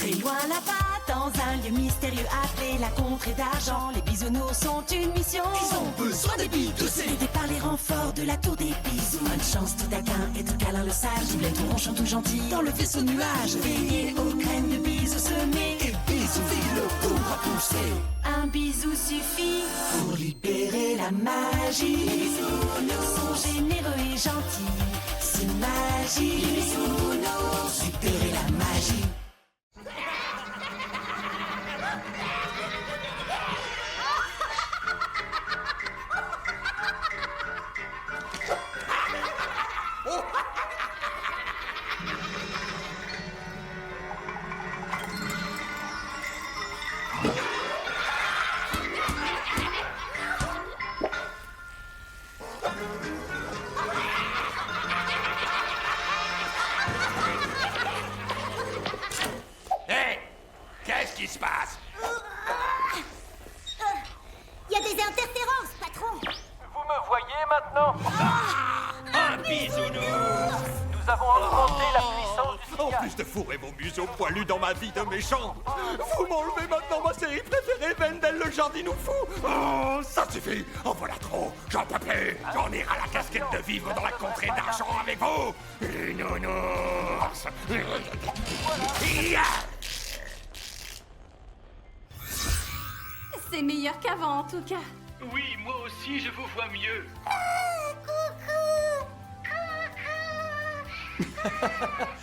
Très loin là-bas, dans un lieu mystérieux appelé la contrée d'argent, les bisounours ont une mission. Ils ont besoin des billes de ces... Aidés par les renforts de la tour des bisous. Bonne chance, tout taquin et tout câlin le sage. Doublette tout ronchon, tout gentil dans le vaisseau nuage. Veillez aux graines de bisous semées. Et Bisouville pourra pousser. Un bisou suffit Pour libérer la magie. Les bisounours sont généreux et gentils. C'est magie. Les bisounours, libérer la magie. Hé! Qu'est-ce qui se passe? Y a des interférences, patron. Vous me voyez maintenant? Un bisounours! Nous avons augmenté la puissance du En signal. plus de fourrer vos museaux poilus dans ma vie de méchant, vous m'enlevez maintenant ma série préférée, Wendell le jardinou fou! Oh, ça suffit! En voilà trop! J'en peux plus! J'en ai ras la casquette de vivre dans la contrée d'argent avec vous! Les nounours! Ya! C'est meilleur qu'avant en tout cas. Oui, moi aussi, je vous vois mieux.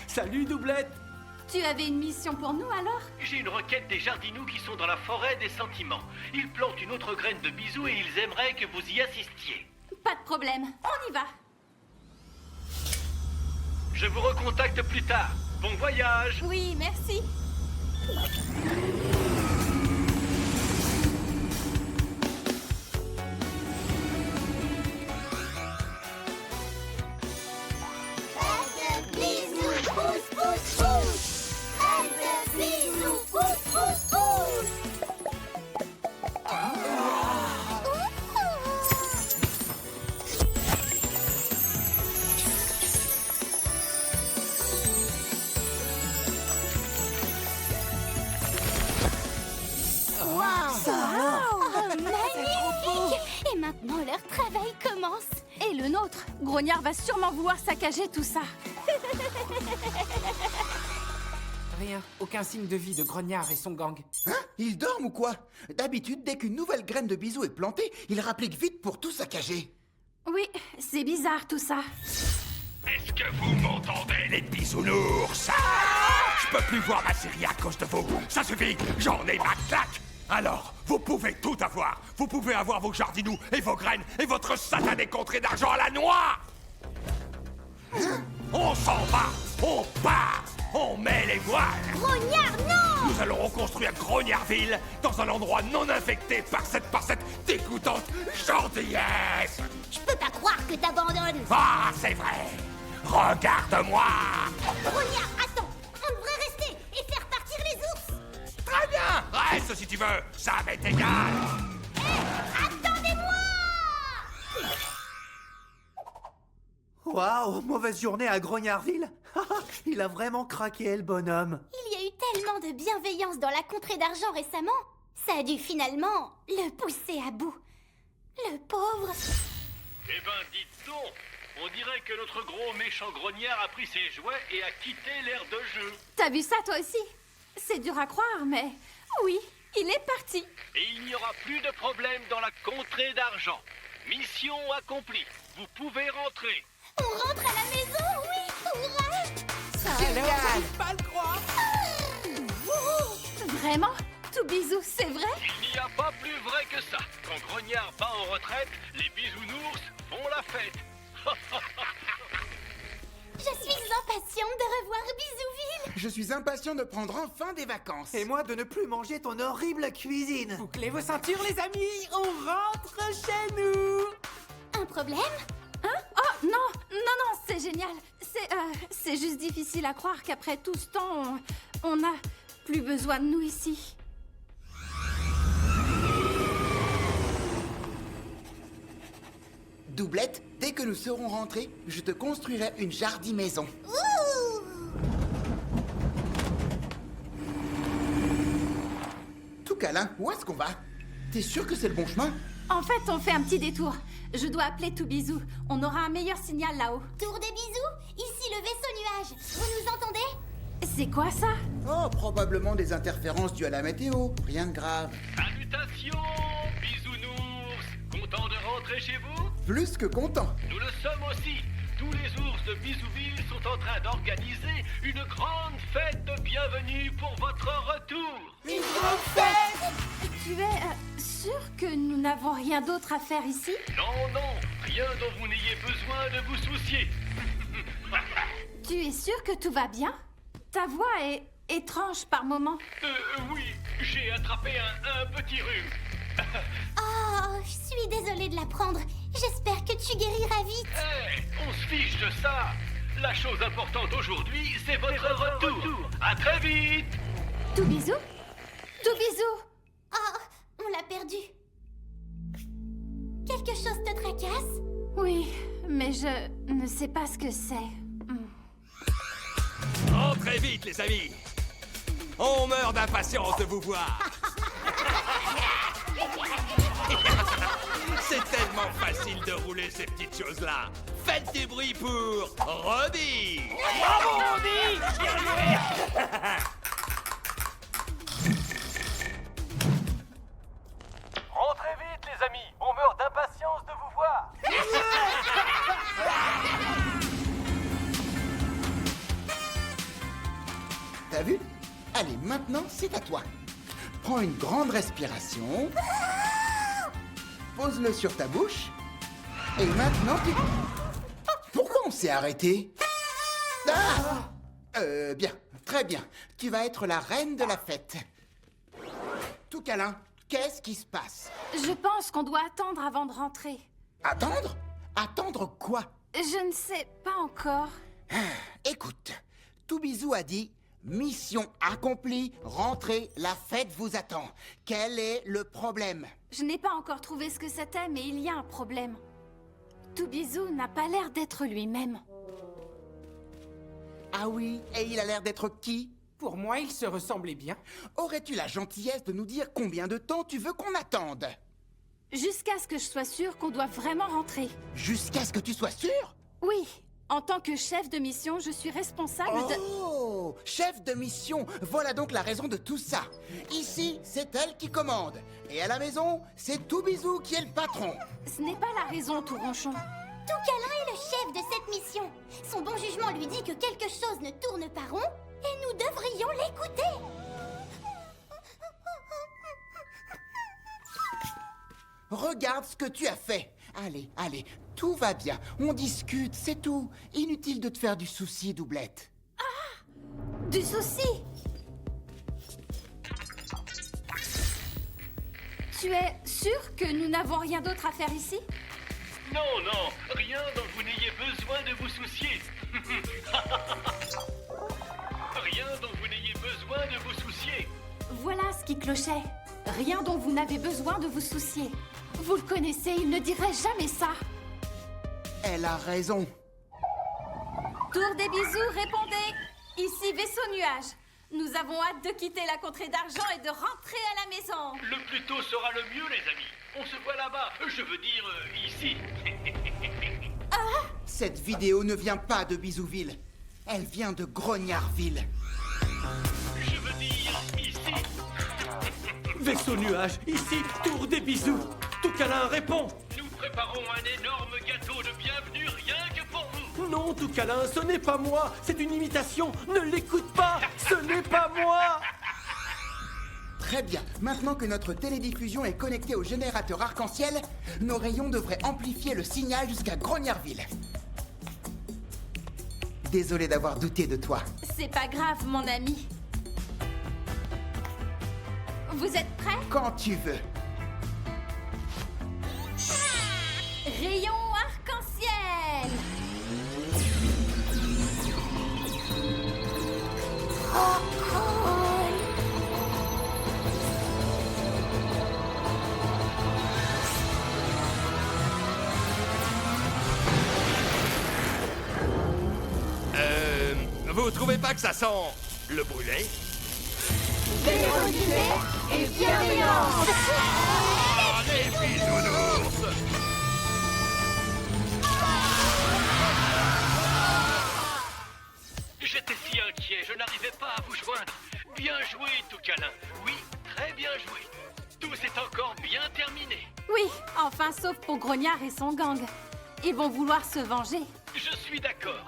Salut, Doublette! Tu avais une mission pour nous alors? J'ai une requête des jardinous qui sont dans la forêt des sentiments. Ils plantent une autre graine de bisou et ils aimeraient que vous y assistiez. Pas de problème, on y va. Je vous recontacte plus tard. Bon voyage! Oui, merci. Bisous, pousse, pousse, pousse. Bisous, pousse, pousse, pousse. Magnifique! Et maintenant, leur travail commence. Et le nôtre, Grognard va sûrement vouloir saccager tout ça. Rien, aucun signe de vie de Grognard et son gang. Hein? Ils dorment ou quoi? D'habitude, dès qu'une nouvelle graine de bisou est plantée, ils rappliquent vite pour tout saccager. Oui, c'est bizarre tout ça. Est-ce que vous m'entendez, les bisounours? Je peux plus voir ma série à cause de vous. Ça suffit, j'en ai ma claque. Alors, vous pouvez tout avoir. Vous pouvez avoir vos jardinous et vos graines et votre satané contrée d'argent à la noix. On s'en va, on part, on met les voiles. Grognard, non! Nous allons reconstruire Grognardville dans un endroit non infecté par cette dégoûtante gentillesse. Je peux pas croire que t'abandonnes. Ah, c'est vrai. Regarde-moi. Grognard, attends. On devrait rester et faire partir les ours. Très bien. Reste si tu veux. Ça m'est égal. Attendez-moi! Waouh, mauvaise journée à Grognardville. Il a vraiment craqué, le bonhomme. Il y a eu tellement de bienveillance dans la contrée d'argent récemment. Ça a dû finalement le pousser à bout. Le pauvre. Eh ben, dites donc, on dirait que notre gros méchant grognard a pris ses jouets et a quitté l'aire de jeu. T'as vu ça toi aussi? C'est dur à croire, mais oui, il est parti. Et il n'y aura plus de problème dans la contrée d'argent. Mission accomplie. Vous pouvez rentrer. On rentre à la maison, oui! Hurrah! J'arrive pas à le croire. Vraiment? Tout bisou, c'est vrai? Il n'y a pas plus vrai que ça. Quand Grognard va en retraite, les bisounours font la fête. Je suis impatiente de revoir Bisouville. Je suis impatient de prendre enfin des vacances. Et moi de ne plus manger ton horrible cuisine. Bouclez vos ceintures, les amis. On rentre chez nous. Un problème? Hein? Oh, non, c'est génial. C'est juste difficile à croire qu'après tout ce temps, on a plus besoin de nous ici. Doublette, dès que nous serons rentrés, je te construirai une jardi-maison. Ouh! Câlin, où est-ce qu'on va? T'es sûr que c'est le bon chemin? En fait, on fait un petit détour. Je dois appeler Tout Bisou. On aura un meilleur signal là-haut. Tour des bisous, ici le vaisseau nuage. Vous nous entendez? C'est quoi ça? Oh, probablement des interférences dues à la météo. Rien de grave. Salutations, bisounours. Content de rentrer chez vous? Plus que content. Nous le sommes aussi. Tous les ours de Bisouville sont en train d'organiser une grande fête de bienvenue pour votre retour. Une grande fête! Tu es sûr que nous n'avons rien d'autre à faire ici? Non, non, rien dont vous n'ayez besoin de vous soucier. Tu es sûr que tout va bien? Ta voix est étrange par moments. Oui, j'ai attrapé un petit rhume. Oh, je suis désolée de l'apprendre. J'espère que tu guériras vite. On se fiche de ça. La chose importante aujourd'hui, c'est votre retour. À très vite. Tout Bisou? Tout Bisou? Oh, on l'a perdu. Quelque chose te tracasse? Oui, mais je ne sais pas ce que c'est. Rentrez vite, les amis. On meurt d'impatience de vous voir. C'est tellement facile de rouler ces petites choses-là. Faites du bruit pour Robbie. Bravo, Robbie! Rentrez vite, les amis. On meurt d'impatience de vous voir. T'as vu? Allez, maintenant, c'est à toi. Prends une grande respiration. Pose-le sur ta bouche. Et maintenant, tu... Pourquoi on s'est arrêté? Bien, très bien. Tu vas être la reine de la fête. Tout câlin, qu'est-ce qui se passe? Je pense qu'on doit attendre avant de rentrer. Attendre? Attendre quoi? Je ne sais pas encore. Écoute, Tout Bisou a dit... Mission accomplie, rentrez, la fête vous attend. Quel est le problème? Je n'ai pas encore trouvé ce que c'était, mais il y a un problème. Tout Bisou n'a pas l'air d'être lui-même. Ah oui, et il a l'air d'être qui? Pour moi, il se ressemblait bien. Aurais-tu la gentillesse de nous dire combien de temps tu veux qu'on attende? Jusqu'à ce que je sois sûre qu'on doit vraiment rentrer. Jusqu'à ce que tu sois sûr? Oui, en tant que chef de mission, je suis responsable de... Oh, chef de mission, voilà donc la raison de tout ça. Ici, c'est elle qui commande. Et à la maison, c'est Tout Bisou qui est le patron. Ce n'est pas la raison, tout ronchon. Tout câlin est le chef de cette mission. Son bon jugement lui dit que quelque chose ne tourne pas rond et nous devrions l'écouter. Regarde ce que tu as fait. Allez, allez, tout va bien. On discute, c'est tout. Inutile de te faire du souci, Doublette. Du souci. Tu es sûr que nous n'avons rien d'autre à faire ici? Non, non, rien dont vous n'ayez besoin de vous soucier. Rien dont vous n'ayez besoin de vous soucier. Voilà ce qui clochait. Rien dont vous n'avez besoin de vous soucier. Vous le connaissez, il ne dirait jamais ça. Elle a raison. Tour des bisous, répondez. Ici Vaisseau Nuage. Nous avons hâte de quitter la contrée d'argent et de rentrer à la maison. Le plus tôt sera le mieux, les amis. On se voit là-bas. Je veux dire, ici. Cette vidéo ne vient pas de Bisouville. Elle vient de Grognardville. Je veux dire, ici. Vaisseau nuage, ici, Tour des bisous. Tout câlin répond. Nous préparons un énorme gâteau de bienvenue rien que pour vous. Non, tout câlin, ce n'est pas moi. C'est une imitation. Ne l'écoute pas. Ce n'est pas moi. Très bien. Maintenant que notre télédiffusion est connectée au générateur arc-en-ciel, nos rayons devraient amplifier le signal jusqu'à Grognardville. Désolé d'avoir douté de toi. C'est pas grave, mon ami. Vous êtes prêts? Quand tu veux. Rayon arc-en-ciel. Vous trouvez pas que ça sent le brûlé? Générateur générosité et bienveillance. Les bisounours! J'étais si inquiet, je n'arrivais pas à vous joindre. Bien joué, tout câlin. Oui, très bien joué. Tout est encore bien terminé. Oui, enfin, sauf pour Grognard et son gang. Ils vont vouloir se venger. Je suis d'accord.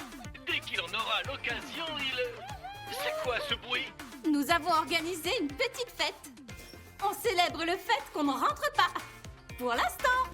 Dès qu'il en aura l'occasion, il... C'est quoi ce bruit? Nous avons organisé une petite fête. On célèbre le fait qu'on ne rentre pas. Pour l'instant.